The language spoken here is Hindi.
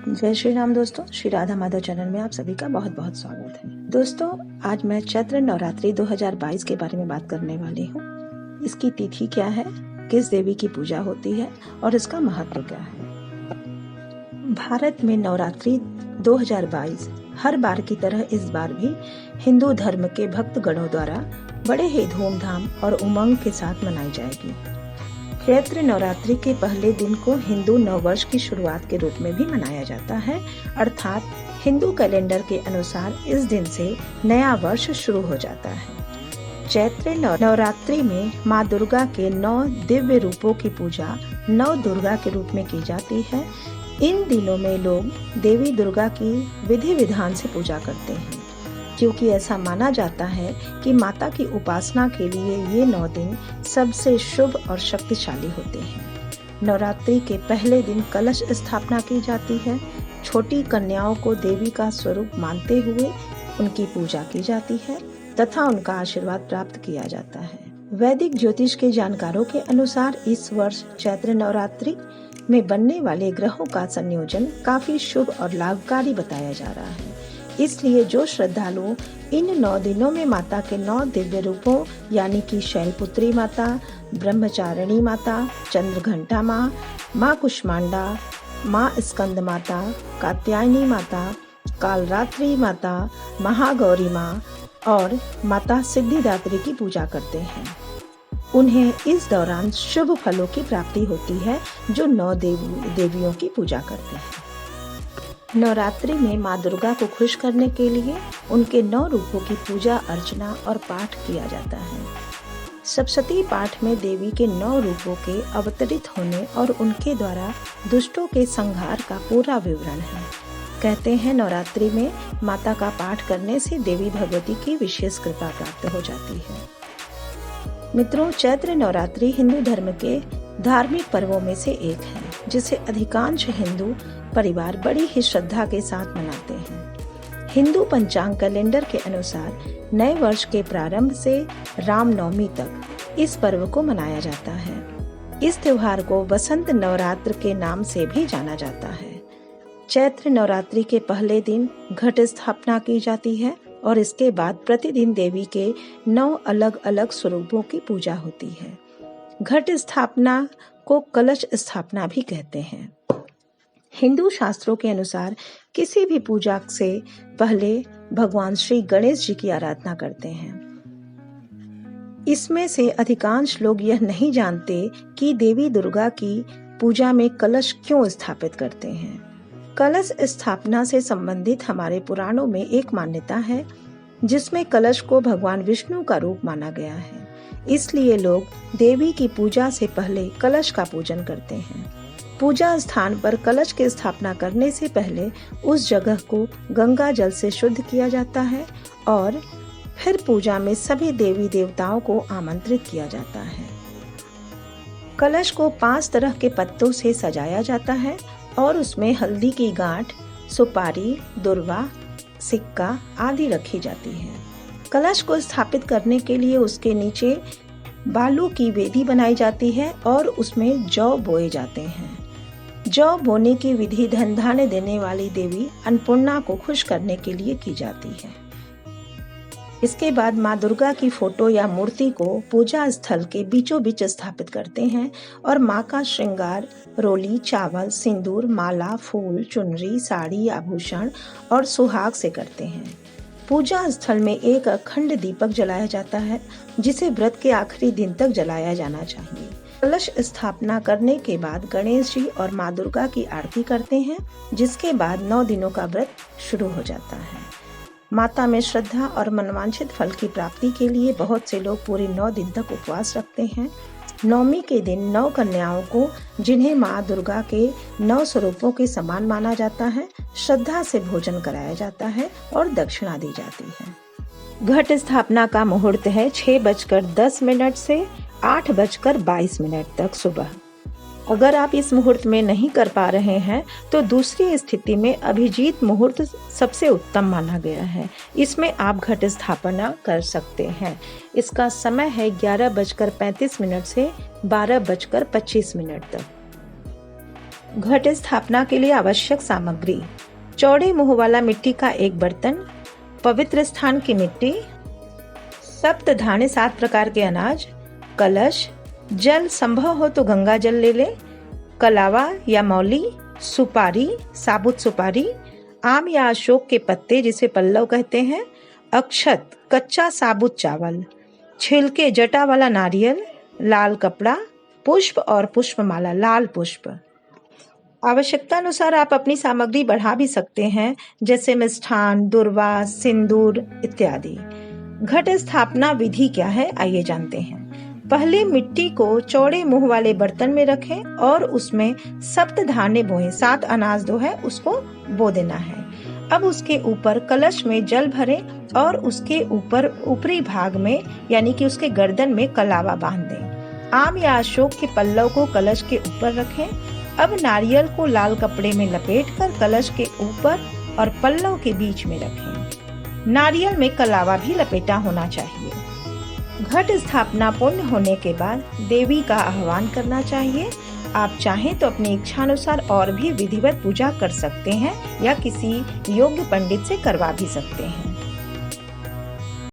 जय श्री राम दोस्तों, श्री राधा माधव चैनल में आप सभी का बहुत बहुत स्वागत है। दोस्तों, आज मैं चैत्र नवरात्रि 2022 के बारे में बात करने वाली हूँ। इसकी तिथि क्या है, किस देवी की पूजा होती है और इसका महत्व क्या है। भारत में नवरात्रि 2022 हर बार की तरह इस बार भी हिंदू धर्म के भक्त गणों द्वारा बड़े ही धूमधाम और उमंग के साथ मनाई जाएगी। चैत्र नवरात्रि के पहले दिन को हिंदू नववर्ष की शुरुआत के रूप में भी मनाया जाता है, अर्थात हिंदू कैलेंडर के अनुसार इस दिन से नया वर्ष शुरू हो जाता है। चैत्र नवरात्रि में माँ दुर्गा के 9 दिव्य रूपों की पूजा नव दुर्गा के रूप में की जाती है। इन दिनों में लोग देवी दुर्गा की विधि विधान से पूजा करते हैं, क्योंकि ऐसा माना जाता है कि माता की उपासना के लिए ये 9 दिन सबसे शुभ और शक्तिशाली होते हैं। नवरात्रि के पहले दिन कलश स्थापना की जाती है। छोटी कन्याओं को देवी का स्वरूप मानते हुए उनकी पूजा की जाती है तथा उनका आशीर्वाद प्राप्त किया जाता है। वैदिक ज्योतिष के जानकारों के अनुसार इस वर्ष चैत्र नवरात्रि में बनने वाले ग्रहों का संयोजन काफी शुभ और लाभकारी बताया जा रहा है। इसलिए जो श्रद्धालु इन 9 दिनों में माता के 9 दिव्य रूपों यानी कि शैलपुत्री माता, ब्रह्मचारिणी माता, चंद्रघंटा माँ, माँ कुष्मांडा, माँ स्कंद माता, कात्यायनी माता, कालरात्रि माता, महागौरी माँ और माता सिद्धिदात्री की पूजा करते हैं, उन्हें इस दौरान शुभ फलों की प्राप्ति होती है, जो 9 देवियों की पूजा करते हैं। नवरात्रि में माँ दुर्गा को खुश करने के लिए उनके 9 रूपों की पूजा अर्चना और पाठ किया जाता है। सप्तशती पाठ में देवी के 9 रूपों के अवतरित होने और उनके द्वारा दुष्टों के संहार का पूरा विवरण है। कहते हैं नवरात्रि में माता का पाठ करने से देवी भगवती की विशेष कृपा प्राप्त हो जाती है। मित्रों, चैत्र नवरात्रि हिंदू धर्म के धार्मिक पर्वों में से एक है, जिसे अधिकांश हिंदू परिवार बड़ी ही श्रद्धा के साथ मनाते हैं। हिंदू पंचांग कैलेंडर के अनुसार नए वर्ष के प्रारंभ से रामनवमी तक इस पर्व को मनाया जाता है। इस त्योहार को वसंत नवरात्र के नाम से भी जाना जाता है। चैत्र नवरात्रि के पहले दिन घट स्थापना की जाती है और इसके बाद प्रतिदिन देवी के 9 अलग अलग स्वरूपों की पूजा होती है। घट स्थापना को कलश स्थापना भी कहते हैं। हिंदू शास्त्रों के अनुसार किसी भी पूजा से पहले भगवान श्री गणेश जी की आराधना करते हैं। इसमें से अधिकांश लोग यह नहीं जानते कि देवी दुर्गा की पूजा में कलश क्यों स्थापित करते हैं। कलश स्थापना से संबंधित हमारे पुराणों में एक मान्यता है, जिसमें कलश को भगवान विष्णु का रूप माना गया है। इसलिए लोग देवी की पूजा से पहले कलश का पूजन करते हैं। पूजा स्थान पर कलश की स्थापना करने से पहले उस जगह को गंगा जल से शुद्ध किया जाता है और फिर पूजा में सभी देवी देवताओं को आमंत्रित किया जाता है। कलश को 5 तरह के पत्तों से सजाया जाता है और उसमें हल्दी की गांठ, सुपारी, दुर्वा, सिक्का आदि रखी जाती है। कलश को स्थापित करने के लिए उसके नीचे बालू की वेदी बनाई जाती है और उसमें जौ बोए जाते हैं। जौ बोने की विधि धन धान्य देने वाली देवी अन्नपूर्णा को खुश करने के लिए की जाती है। इसके बाद माँ दुर्गा की फोटो या मूर्ति को पूजा स्थल के बीचों बीच स्थापित करते हैं और माँ का श्रृंगार रोली, चावल, सिंदूर, माला, फूल, चुनरी, साड़ी, आभूषण और सुहाग से करते हैं। पूजा स्थल में एक अखंड दीपक जलाया जाता है, जिसे व्रत के आखिरी दिन तक जलाया जाना चाहिए। कलश स्थापना करने के बाद गणेश जी और माँ दुर्गा की आरती करते हैं, जिसके बाद 9 दिनों का व्रत शुरू हो जाता है। माता में श्रद्धा और मनवांछित फल की प्राप्ति के लिए बहुत से लोग पूरे 9 दिन तक उपवास रखते हैं। नवमी के दिन 9 कन्याओं को, जिन्हें माँ दुर्गा के 9 स्वरूपों के समान माना जाता है, श्रद्धा से भोजन कराया जाता है और दक्षिणा दी जाती है। घट स्थापना का मुहूर्त है 6:10 से 8:22 तक सुबह। अगर आप इस मुहूर्त में नहीं कर पा रहे हैं तो दूसरी स्थिति में अभिजीत मुहूर्त सबसे उत्तम माना गया है। इसमें आप घट स्थापना कर सकते हैं। इसका समय है 11:35 से 12:25 तक। घट स्थापना के लिए आवश्यक सामग्री: चौड़े मुंह वाला मिट्टी का एक बर्तन, पवित्र स्थान की मिट्टी, सप्त धाने 7 प्रकार के अनाज, कलश, जल संभव हो तो गंगा जल ले ले, कलावा या मौली, सुपारी, साबुत सुपारी, आम या अशोक के पत्ते जिसे पल्लव कहते हैं, अक्षत, कच्चा साबुत चावल, छिलके जटा वाला नारियल, लाल कपड़ा, पुष्प और पुष्पमाला, लाल पुष्प। आवश्यकता अनुसार आप अपनी सामग्री बढ़ा भी सकते हैं, जैसे मिष्ठान, दुर्वा, सिंदूर इत्यादि। घट स्थापना विधि क्या है, आइए जानते हैं। पहले मिट्टी को चौड़े मुंह वाले बर्तन में रखें और उसमें सप्त धाने बोएं, 7 अनाज जो है उसको बो देना है। अब उसके ऊपर कलश में जल भरें और उसके ऊपर ऊपरी भाग में यानी कि उसके गर्दन में कलावा बांध दें। आम या अशोक के पल्लव को कलश के ऊपर रखें। अब नारियल को लाल कपड़े में लपेटकर कलश के ऊपर और पल्लव के बीच में रखें। नारियल में कलावा भी लपेटा होना चाहिए। घट स्थापना पूर्ण होने के बाद देवी का आह्वान करना चाहिए। आप चाहें तो अपनी इच्छानुसार और भी विधिवत पूजा कर सकते हैं या किसी योग्य पंडित से करवा भी सकते हैं।